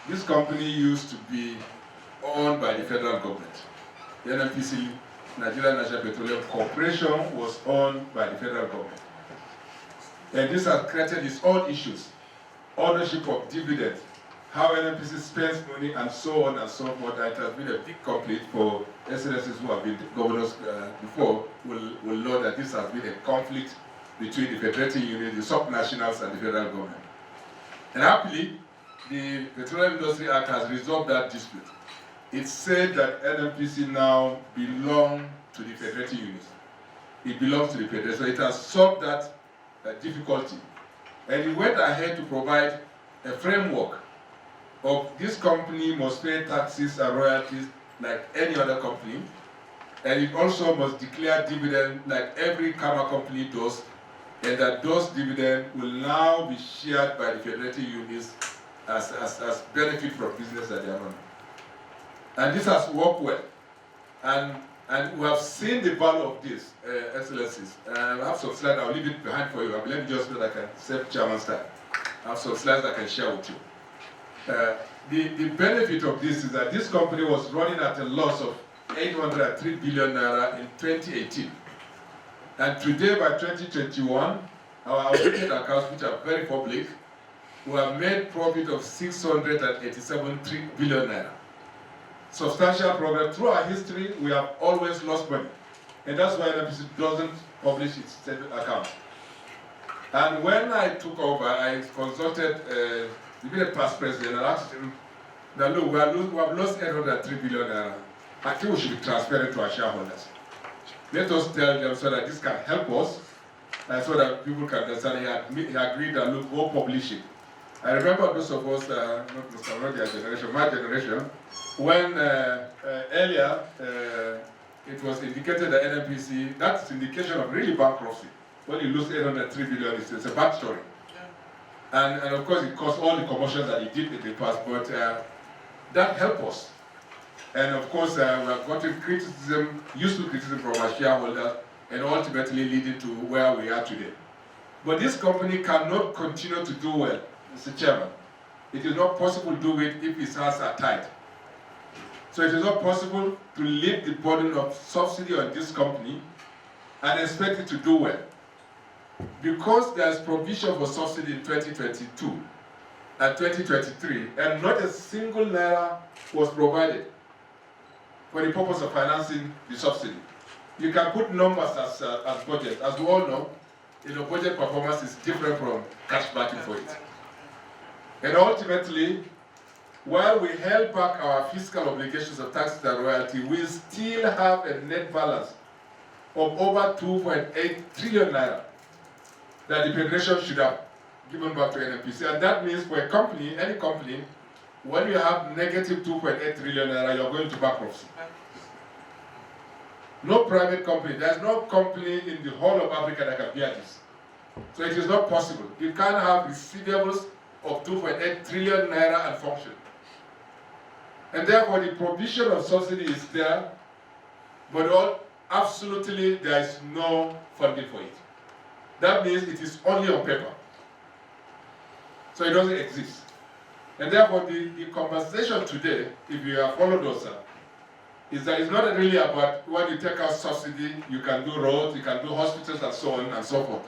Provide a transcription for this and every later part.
this company used to be owned by the federal government. The NNPC, Nigeria National Petroleum Corporation, was owned by the federal government. And this has created its own issues. Ownership of dividends, how NNPC spends money, and so on and so forth. It has been a big conflict for SLSs who have been governors before, will know that this has been a conflict between the federating unit, the subnationals, and the federal government. And happily, the Petroleum Industry Act has resolved that dispute. It said that NNPC now belongs to the federating unit. It belongs to the federation. So it has solved that difficulty. And it went ahead to provide a framework of this company must pay taxes and royalties like any other company. And it also must declare dividend like every Kama company does, and that those dividends will now be shared by the federating units as benefit from business that they are running. And this has worked well. And we have seen the value of this, Excellencies. I have some slides, I'll leave it behind for you. Let me just know that I can save Chairman's time. I have some slides I can share with you. The benefit of this is that this company was running at a loss of 803 billion naira in 2018. And today, by 2021, our audited accounts, which are very public, we have made profit of 687 billion naira. Substantial progress. Through our history, we have always lost money. And that's why NNPC doesn't publish its statement account. And when I took over, I consulted the immediate past president and asked him, now look, we have lost 803 billion naira. I think we should be transparent to our shareholders. Let us tell them so that this can help us, and so that people can understand. He agreed that, look, we'll publish it. I remember those of us, not their generation, my generation, when earlier it was indicated that NNPC, that's indication of really bankruptcy. When you lose 803 billion, it's a bad story. And of course, it caused all the commotions that it did in the past, but that helped us. And of course, we have gotten criticism, useful criticism from our shareholders, and ultimately leading to where we are today. But this company cannot continue to do well, Mr. Chairman. It is not possible to do it if its hands are tied. So it is not possible to lift the burden of subsidy on this company and expect it to do well. Because there is provision for subsidy in 2022 and 2023, and not a single naira was provided for the purpose of financing the subsidy. You can put numbers as budget. As we all know, budget performance is different from cash backing for it. And ultimately, while we held back our fiscal obligations of taxes and royalty, we still have a net balance of over 2.8 trillion naira that the Federation should have given back to NNPC. And that means for a company, any company, when you have negative 2.8 trillion naira, you're going to bankruptcy. No private company, there's no company in the whole of Africa that can bear this. So it is not possible. You can't have receivables of 2.8 trillion naira and function. And therefore the provision of subsidy is there, but absolutely there is no funding for it. That means it is only on paper. So it doesn't exist. And therefore the conversation today, if you have followed us, is that it's not really about when you take out subsidy, you can do roads, you can do hospitals, and so on and so forth.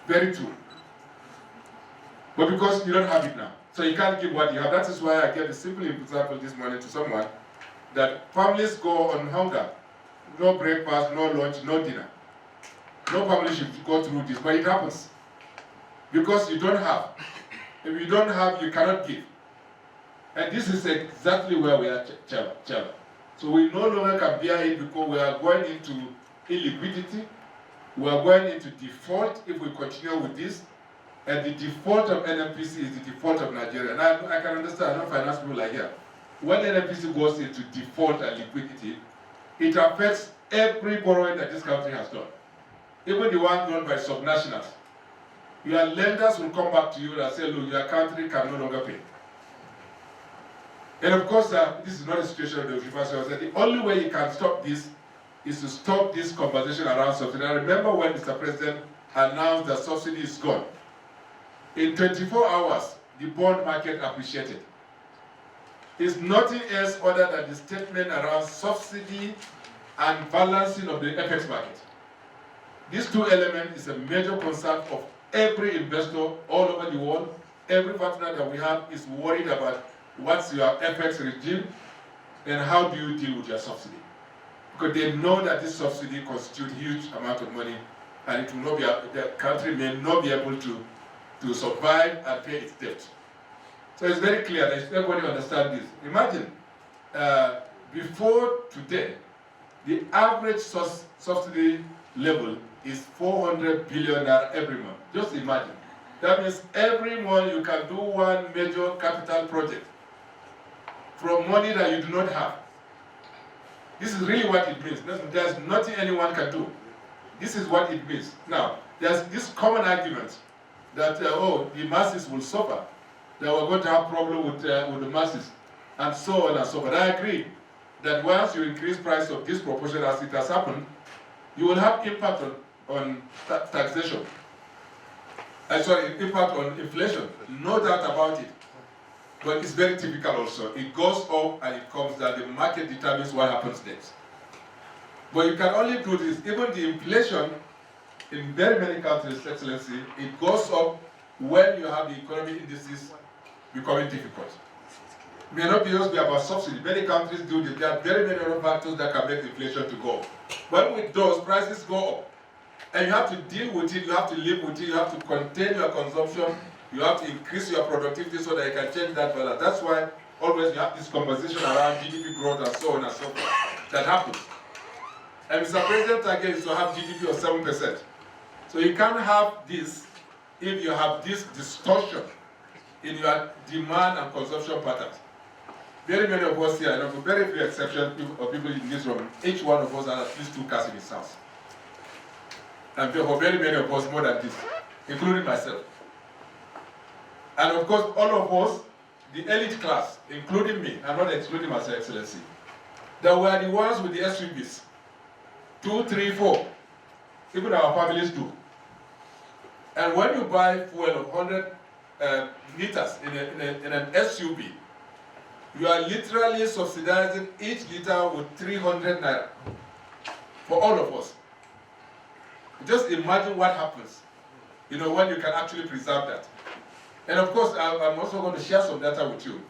Very true. But because you don't have it now, so you can't give what you have. That is why I gave a simple example this morning to someone, that families go on hunger. No breakfast, no lunch, no dinner. No family should go through this, but it happens. Because you don't have. If you don't have, you cannot give. And this is exactly where we are, Chairman. So we no longer can bear it because we are going into illiquidity. We are going into default if we continue with this. And the default of NNPC is the default of Nigeria. And I can understand, no finance people are here. When NNPC goes into default and liquidity, it affects every borrowing that this country has done. Even the one done by subnationals. Your lenders will come back to you and say, look, your country can no longer pay. And of course, this is not a situation of the University. The only way you can stop this is to stop this conversation around subsidy. I remember when Mr. President announced that subsidy is gone. In 24 hours, the bond market appreciated. is nothing else other than the statement around subsidy and balancing of the FX market. These two elements is a major concern of every investor all over the world. Every partner that we have is worried about what's your FX regime and how do you deal with your subsidy. Because they know that this subsidy constitutes huge amount of money and it will not be, the country may not be able to survive and pay its debt. So it's very clear that everybody understands this. Imagine, before today, the average subsidy level is 400 billion naira every month. Just imagine. That means every month you can do one major capital project from money that you do not have. This is really what it means. There's nothing anyone can do. This is what it means. Now, there's this common argument that, the masses will suffer, that we're going to have problem with the masses, and so on and so forth. I agree that once you increase price of disproportion as it has happened, you will have impact on taxation. Impact on inflation. No doubt about it. But it's very typical also. It goes up and it comes down. The market determines what happens next. But you can only do this. Even the inflation in very many countries, Excellency, it goes up when you have the economic indices becoming difficult. It may not just be about subsidy. Many countries do this. There are very many other factors that can make inflation to go up. But with those, prices go up. And you have to deal with it, you have to live with it, you have to contain your consumption, you have to increase your productivity so that you can change that balance. That's why always you have this conversation around GDP growth and so on and so forth. That happens. And Mr. President's target is to have GDP of 7%. So you can't have this if you have this distortion in your demand and consumption patterns. Very many of us here, and with very few exceptions of people in this room, each one of us has at least 2 cars in his house. And for very many of us, more than this, including myself. And of course, all of us, the elite class, including me, I'm not excluding myself, Excellency, that were the ones with the SUVs, 2, 3, 4, even our families do. And when you buy fuel of 100 liters in an SUV, you are literally subsidizing each liter with 300 naira for all of us. Just imagine what happens, when you can actually preserve that. And of course, I'm also going to share some data with you.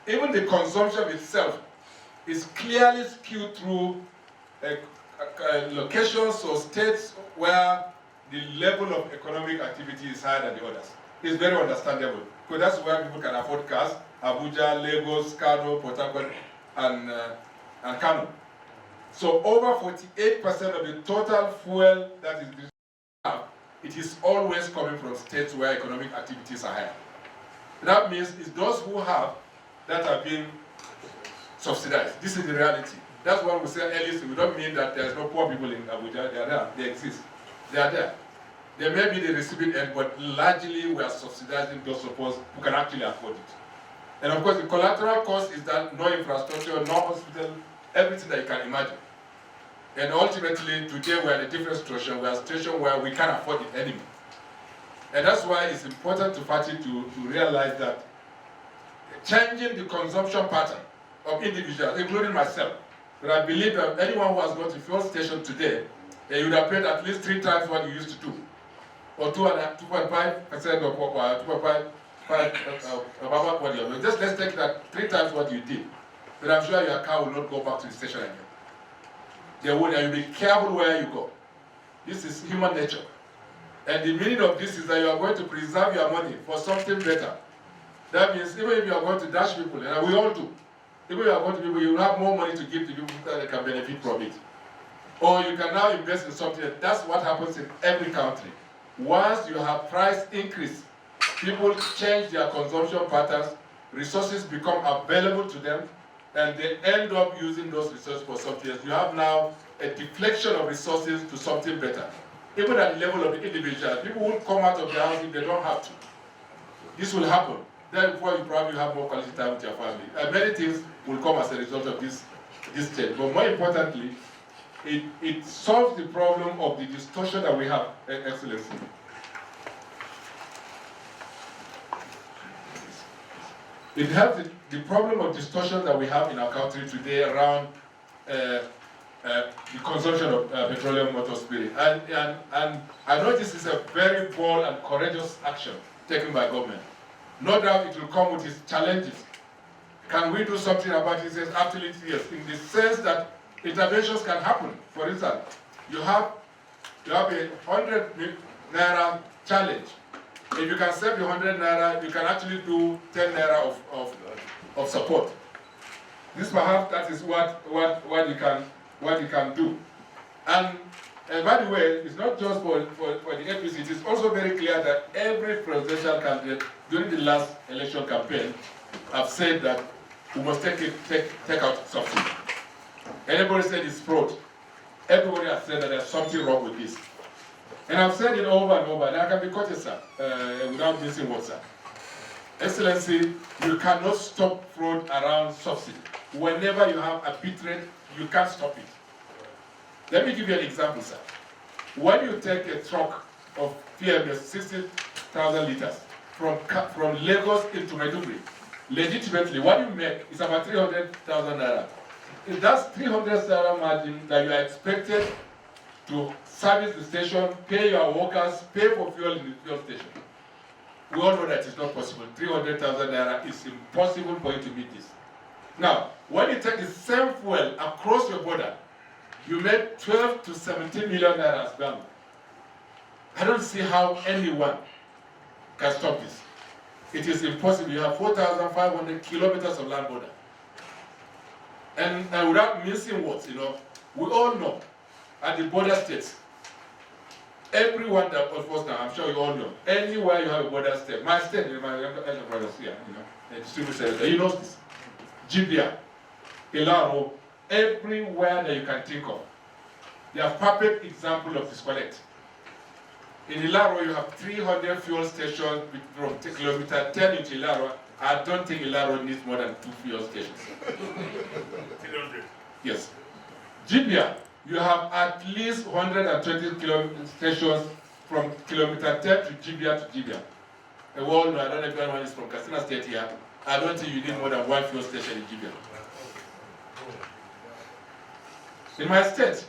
Even the consumption itself is clearly skewed through locations or states where the level of economic activity is higher than the others. It's very understandable, because that's where people can afford cars: Abuja, Lagos, Kano, Port Harcourt, and Kano. So over 48% of the total fuel that is distributed, it is always coming from states where economic activities are higher. That means it's those who have that are being subsidized. This is the reality. That's why we say earlier, we don't mean that there's no poor people in Abuja. They are there. They exist. They are there. They may be the receiving end, but largely we are subsidizing those of us who can actually afford it. And of course, the collateral cost is that no infrastructure, no hospital, everything that you can imagine. And ultimately, today we are in a different situation. We are in a situation where we can't afford it anymore. And that's why it's important to party to realize that changing the consumption pattern of individuals, including myself, but I believe that anyone who has gone to fuel station today, you would have paid at least 3 times what you used to do, or 2.5% of what 2.5 about what you're doing. Just let's take that 3 times what you did. But I'm sure your car will not go back to the station again. They would, and you'll be careful where you go. This is human nature. And the meaning of this is that you are going to preserve your money for something better. That means even if you are going to dash people, and we all do, even if you are going to people, you will have more money to give to people that can benefit from it. Or you can now invest in something. That's what happens in every country. Once you have price increase, people change their consumption patterns, resources become available to them, and they end up using those resources for something else. You have now a deflection of resources to something better. Even at the level of the individual, people will come out of their house if they don't have to. This will happen. Therefore, you probably have more quality time with your family. And many things will come as a result of this change. But more importantly, it solves the problem of the distortion that we have, Excellency. It helps the problem of distortion that we have in our country today around the consumption of petroleum motor spirit. And I know this is a very bold and courageous action taken by government. No doubt it will come with its challenges. Can we do something about it? It says absolutely yes, in the sense that interventions can happen. For instance, you have a 100 naira challenge. If you can save the 100 naira, you can actually do 10 naira of support. This perhaps that is what you can do. And by the way, it's not just for the APC, it is also very clear that every presidential candidate during the last election campaign have said that we must take out subsidy. Anybody said it's fraud. Everybody has said that there's something wrong with this. And I've said it over and over, and I can be quoted, sir, without missing words, sir. Excellency, you cannot stop fraud around subsidy. Whenever you have a bit rate, you can't stop it. Let me give you an example, sir. When you take a truck of PMS, 60,000 liters, from Lagos into Maiduguri, legitimately, what you make is about 300,000 naira. If that's 300,000 naira margin that you are expected to service the station, pay your workers, pay for fuel in the fuel station. We all know that it's not possible. 300,000 naira is impossible for you to meet this. Now, when you take the same fuel across your border, you make 12 to 17 million naira as value. I don't see how anyone can stop this. It is impossible. You have 4,500 kilometers of land border. And without missing words, we all know at the border states, everyone that was now, I'm sure you all know, anywhere you have a border state, my state, my elder brothers here, the distributor, you know this, Jibia, Ilaro, everywhere that you can think of. They are perfect example of disconnect. In Ilaro, you have 300 fuel stations from kilometer 10 into Ilaro. I don't think Ilaro needs more than 2 fuel stations. 300. Yes. Jibia, you have at least 120 stations from kilometer 10 to Jibia. I don't know if anyone is from Katsina State here. I don't think you need more than 1 fuel station in Jibia. In my state,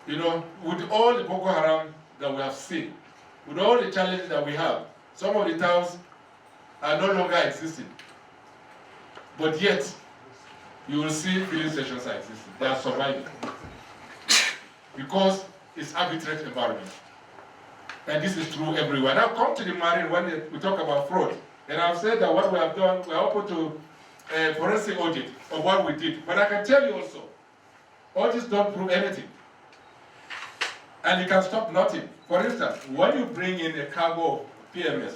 with all the Boko Haram that we have seen, with all the challenges that we have, some of the towns are no longer existing. But yet, you will see filling stations are existing. They are surviving. Because it's arbitrary environment. And this is true everywhere. Now come to the marine when we talk about fraud. And I've said that what we have done, we are open to a forensic audit of what we did. But I can tell you also, audits don't prove anything. And you can stop nothing. For instance, when you bring in a cargo of PMS,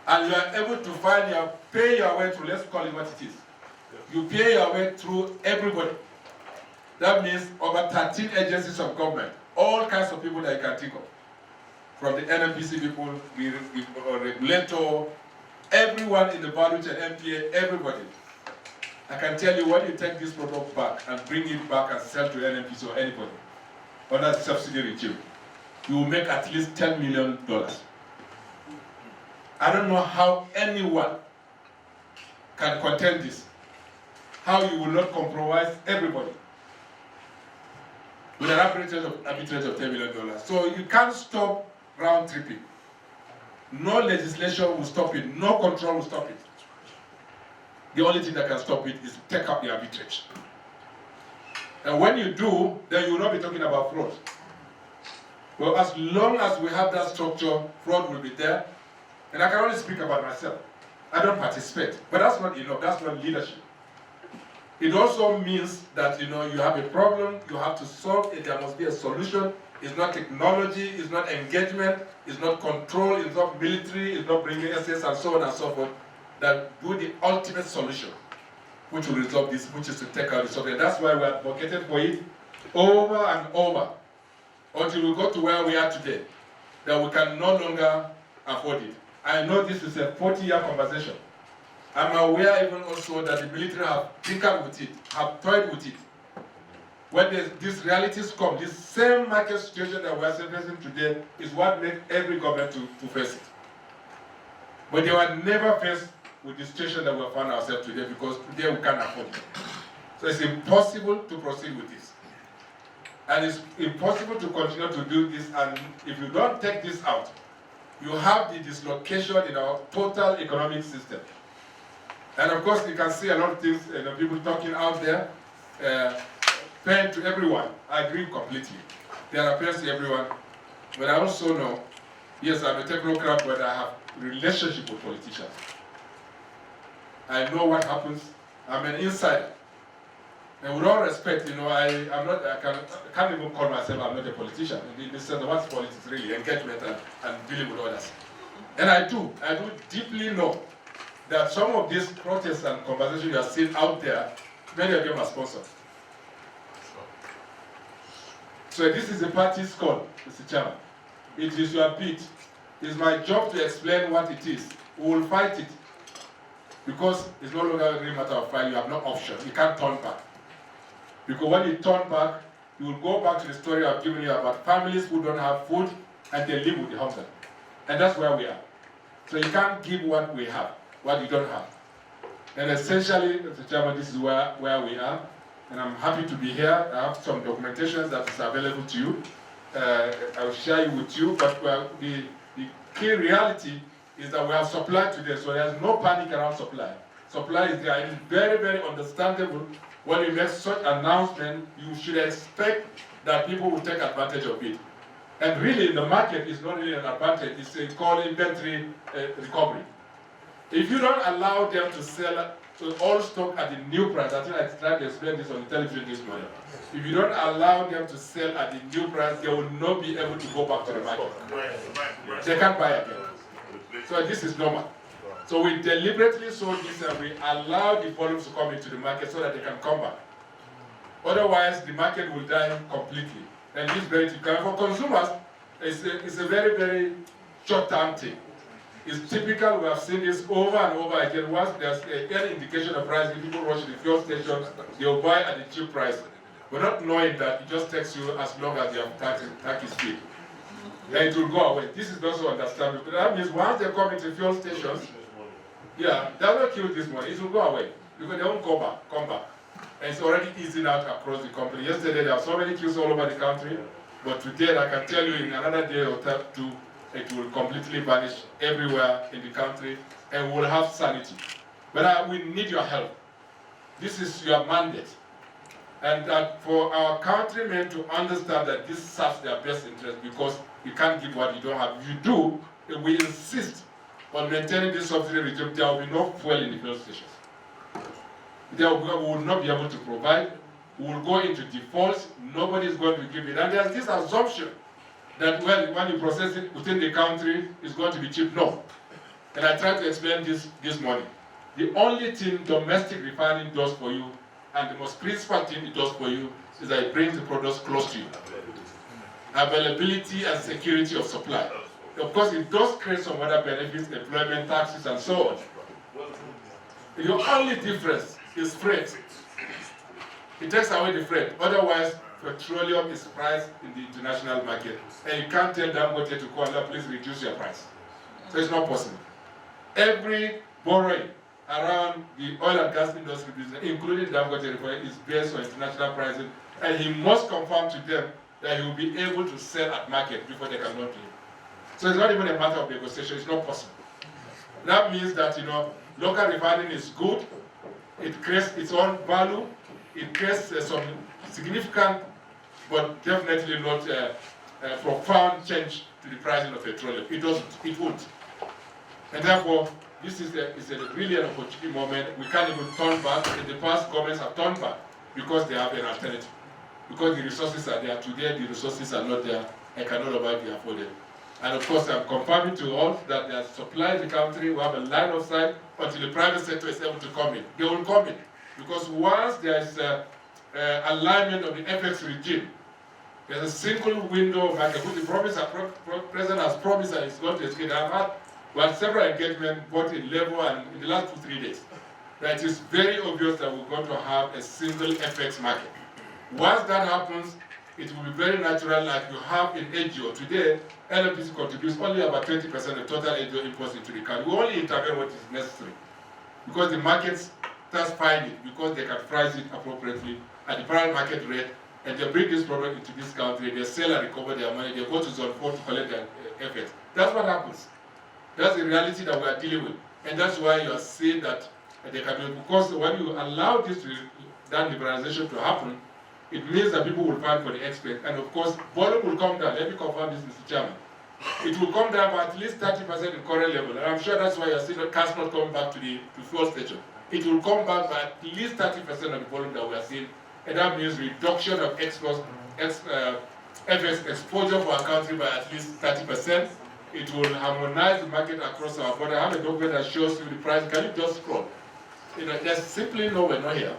and you are able to pay your way through, let's call it what it is. You pay your way through everybody. That means over 13 agencies of government, all kinds of people that you can think of. From the NMPC people, the regulator, everyone in the value chain, MPA, everybody. I can tell you when you take this product back and bring it back and sell to NMPC or anybody under the subsidy regime, you will make at least $10 million. I don't know how anyone can contend this. How you will not compromise everybody with an arbitrage of $10 million. So you can't stop round tripping. No legislation will stop it. No control will stop it. The only thing that can stop it is to take up the arbitrage. And when you do, then you will not be talking about fraud. Well, as long as we have that structure, fraud will be there. And I can only speak about myself. I don't participate. But that's not enough. That's not leadership. It also means that you have a problem, you have to solve it, there must be a solution. It's not technology, it's not engagement, it's not control, it's not military, it's not bringing SS and so on and so forth. That do the ultimate solution, which will resolve this, which is to take out the subject. That's why we are advocated for it over and over until we go to where we are today, that we can no longer afford it. I know this is a 40-year conversation. I'm aware even also that the military have tinkered with it, have toyed with it. When these realities come, this same market situation that we are facing today is what makes every government to face it. But they were never faced with the situation that we found ourselves today, because today we can't afford it. So it's impossible to proceed with this. And it's impossible to continue to do this, and if you don't take this out, you have the dislocation in our total economic system. And of course, you can see a lot of things, people talking out there, pain to everyone. I agree completely. There are pains to everyone, but I also know, yes, I'm a technocrat, but I have relationship with politicians. I know what happens. I'm an insider. And with all respect, I can't even call myself, I'm not a politician. In the sense of what's politics really, engagement and dealing with others. And I do deeply know that some of these protests and conversations you are seeing out there, many of them are sponsored. So this is the party's call, Mr. Chairman. It is your beat. It's my job to explain what it is. We will fight it. Because it's no longer a matter of fight, you have no option. You can't turn back. Because when you turn back, you will go back to the story I've given you about families who don't have food and they live with the hunger. And that's where we are. So you can't give what we have, what you don't have. And essentially, Mr. Chairman, this is where we are. And I'm happy to be here. I have some documentation that is available to you. I will share it with you, but the key reality is that we have supply today, so there's no panic around supply. Supply is there. It is very, very understandable. When you make such an announcement, you should expect that people will take advantage of it. And really, the market is not really an advantage. It's called inventory recovery. If you don't allow them to sell all stock at the new price, I think I tried to explain this on the television this morning. If you don't allow them to sell at the new price, they will not be able to go back to the market. They can't buy again. So this is normal. So we deliberately sold this and we allow the volumes to come into the market so that they can come back. Otherwise, the market will die completely. And this is very typical. For consumers, it's a very, very short-term thing. It's typical, we have seen this over and over again. Once there's any indication of pricing, people rush to the fuel station, they'll buy at the cheap price. But not knowing that it just takes you as long as you have tax speed. Then it will go away. This is also understandable. That means once they come into fuel stations, yeah, they'll not kill this money. It will go away because they won't come back. And it's already easing out across the country. Yesterday there were so many queues all over the country, but today I can tell you in another day or two, it will completely vanish everywhere in the country, and we'll have sanity. But we need your help. This is your mandate. And for our countrymen to understand that this serves their best interest, because you can't give what you don't have. If you do, if we insist on maintaining this subsidy regime, there will be no fuel in the fuel stations. We will not be able to provide. We will go into defaults. Nobody is going to give it. And there's this assumption that when you process it within the country, it's going to be cheap. No. And I tried to explain this morning. The only thing domestic refining does for you, and the most principal thing it does for you, is that it brings the products close to you. Availability and security of supply. Of course, it does create some other benefits, employment, taxes, and so on. The only difference is freight. It takes away the freight. Otherwise, petroleum is priced in the international market. And you can't tell Dangote to call up, please reduce your price. So it's not possible. Every borrowing around the oil and gas industry business, including Dangote, is based on international pricing. And he must confirm to them that he will be able to sell at market before they can launch him. So it's not even a matter of negotiation, it's not possible. That means that, local refining is good, it creates its own value, it creates some significant, but definitely not profound change to the pricing of petroleum. It won't. And therefore, this is a really an opportunity moment. We can't even turn back. In the past, governments have turned back because they have an alternative. Because the resources are there. Today, the resources are not there and can no longer be afforded. And of course, I'm confirming to all that there's supply in the country. We have a line of sight until the private sector is able to come in. They will come in. Because once there's alignment of the FX regime, there's a single window of market. The President has promised that it's going to execute. We had several engagements, both in level and in the last 2-3 days. That it is very obvious that we're going to have a single FX market. Once that happens, it will be very natural, like you have in AGO. Today, NLPC contributes only about 20% of total AGO imports into the country. We only intervene what is necessary. because the markets just find it, because they can price it appropriately at the parallel market rate, and they bring this product into this country, they sell and recover their money, they go to zone 4 to collect their effects. That's what happens. That's the reality that we are dealing with. And that's why you are saying that they can do, because when you allow that liberalization to happen, it means that people will fight for the expense. And of course, volume will come down. Let me confirm this, Mr. Chairman. It will come down by at least 30% in current level. And I'm sure that's why you're seeing the cars not coming back to the fuel station. It will come back by at least 30% of the volume that we are seeing. And that means reduction of FX exposure for our country by at least 30%. It will harmonize the market across our border. I have a document that shows you the price. Can you just scroll? There's simply nowhere, not here.